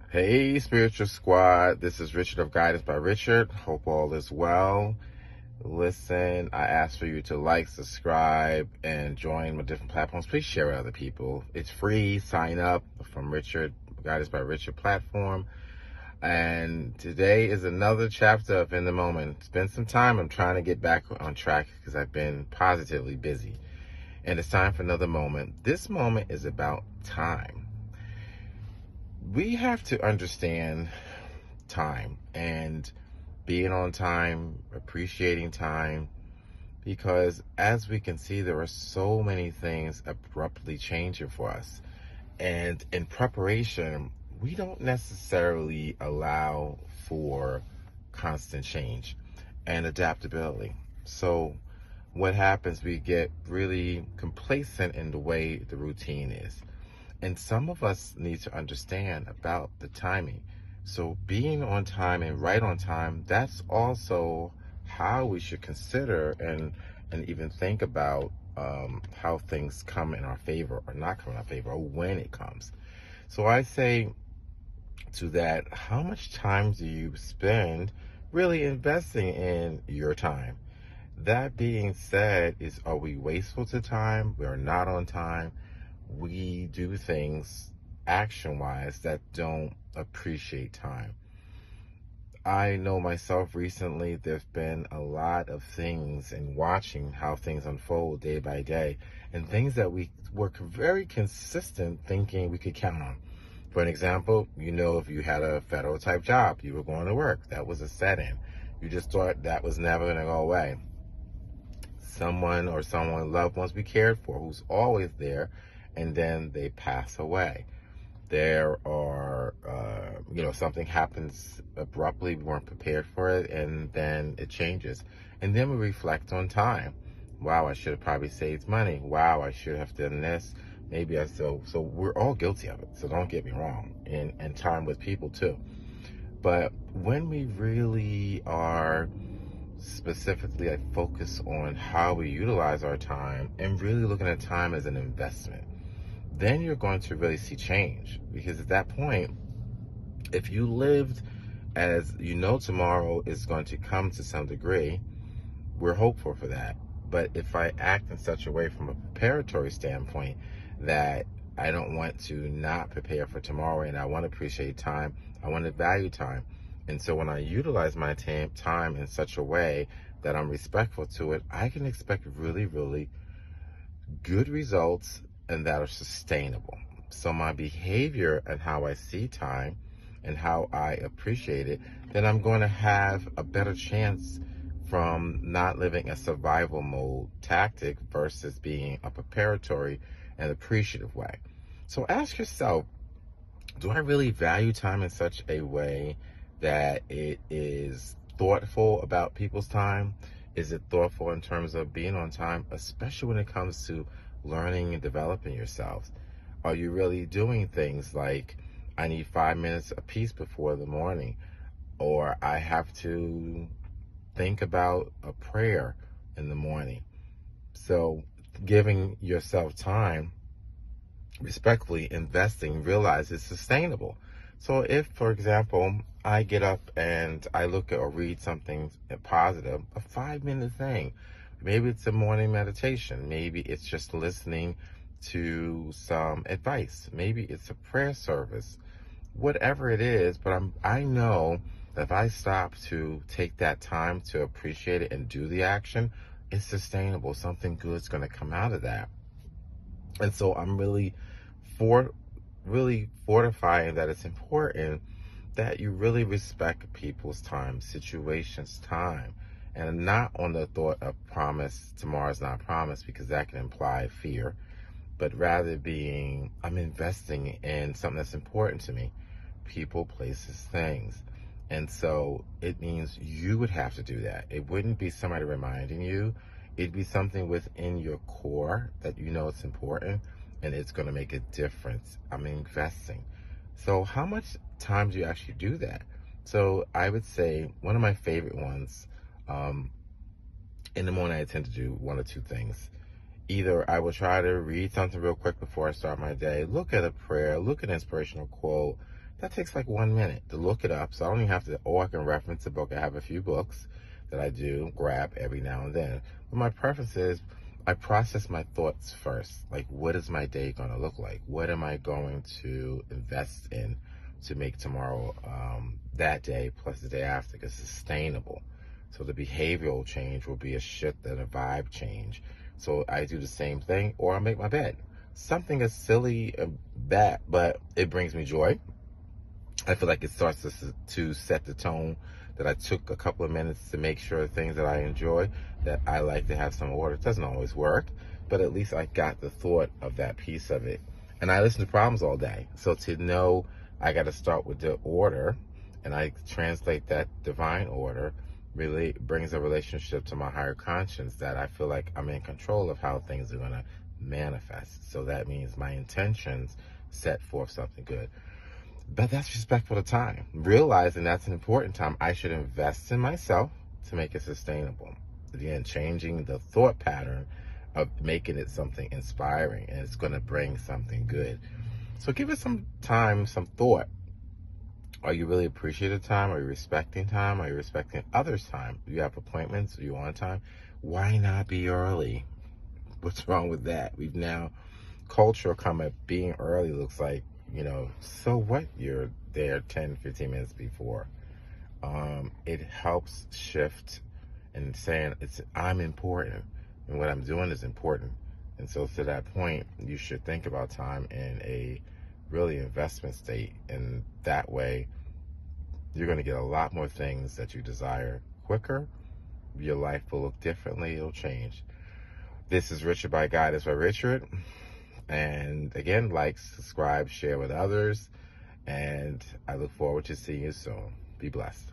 Hey, Spiritual Squad. This is Richard of Guidance by Richard. Hope all is well. Listen, I ask for you to like, subscribe, and join my different platforms. Please share with other people. It's free. Sign up from Richard, Guidance by Richard platform. And today is another chapter of In the Moment. It's been some time. I'm trying to get back on track because I've been positively busy. And it's time for another moment. This moment is about time. We have to understand time and being on time, appreciating time, because as we can see, there are so many things abruptly changing for us. And in preparation, we don't necessarily allow for constant change and adaptability. So what happens, we get really complacent in the way the routine is. And some of us need to understand about the timing. So being on time and right on time, that's also how we should consider and even think about how things come in our favor or not come in our favor, or when it comes. So I say to that, how much time do you spend really investing in your time? That being said, are we wasteful to time? We are not on time. We do things action-wise that don't appreciate time. I know myself recently, there's been a lot of things and watching how things unfold day by day, and things that we were very consistent thinking we could count on. For an example, if you had a federal type job, you were going to work. That was a set-in. You just thought that was never going to go away. Someone loved ones we cared for who's always there, and then they pass away. There are, something happens abruptly, we weren't prepared for it, and then it changes. And then we reflect on time. Wow, I should have probably saved money. Wow, I should have done this. So we're all guilty of it. So don't get me wrong. And time with people too. But when we really are specifically, I focus on how we utilize our time and really looking at time as an investment, then you're going to really see change. Because at that point, if you lived as tomorrow is going to come to some degree, we're hopeful for that. But if I act in such a way from a preparatory standpoint that I don't want to not prepare for tomorrow, and I want to appreciate time, I want to value time. And so when I utilize my time in such a way that I'm respectful to it, I can expect really, really good results and that are sustainable. So my behavior and how I see time and how I appreciate it, then I'm going to have a better chance from not living a survival mode tactic versus being a preparatory and appreciative way. So ask yourself, do I really value time in such a way that it is thoughtful about people's time? Is it thoughtful in terms of being on time, especially when it comes to learning and developing yourselves? Are you really doing things like, I need 5 minutes a piece before the morning, or I have to think about a prayer in the morning? So giving yourself time, respectfully investing, realize it's sustainable. So if, for example, I get up and I look at or read something positive, a 5-minute thing, maybe it's a morning meditation, maybe it's just listening to some advice, maybe it's a prayer service, whatever it is, but I know that if I stop to take that time to appreciate it and do the action, it's sustainable. Something good's going to come out of that. And so I'm really fortifying that it's important that you really respect people's time, situations, time, and not on the thought of promise, tomorrow's not promised, because that can imply fear, but rather being, I'm investing in something that's important to me, people, places, things. And so it means you would have to do that. It wouldn't be somebody reminding you. It'd be something within your core that it's important, and it's going to make a difference. I'm investing. So how much time do you actually do that? So I would say one of my favorite ones, in the morning I tend to do one or two things. Either I will try to read something real quick before I start my day, look at a prayer, look at an inspirational quote, That takes like 1 minute to look it up. So I don't even have to, or I can reference a book. I have a few books that I do grab every now and then. But my preference is I process my thoughts first. Like, what is my day going to look like? What am I going to invest in to make tomorrow, that day plus the day after, sustainable? So the behavioral change will be a shift and a vibe change. So I do the same thing, or I make my bed. Something as silly as that, but it brings me joy. I feel like it starts to set the tone that I took a couple of minutes to make sure things that I enjoy, that I like to have some order. It doesn't always work, but at least I got the thought of that piece of it. And I listen to problems all day. So to know I got to start with the order, and I translate that divine order, really brings a relationship to my higher conscience that I feel like I'm in control of how things are going to manifest. So that means my intentions set forth something good. But that's respectful of time. Realizing that's an important time, I should invest in myself to make it sustainable. Again, changing the thought pattern of making it something inspiring, and it's going to bring something good. So give it some time, some thought. Are you really appreciating time? Are you respecting time? Are you respecting others' time? Do you have appointments? Are you on time? Why not be early? What's wrong with that? We've now, culture come at being early looks like, so what, you're there 10, 15 minutes before. It helps shift and saying I'm important and what I'm doing is important. And so to that point, you should think about time in a really investment state. And that way, you're going to get a lot more things that you desire quicker. Your life will look differently. It'll change. This is Richard by Guidance by Richard. And again, like, subscribe, share with others. And I look forward to seeing you soon. Be blessed.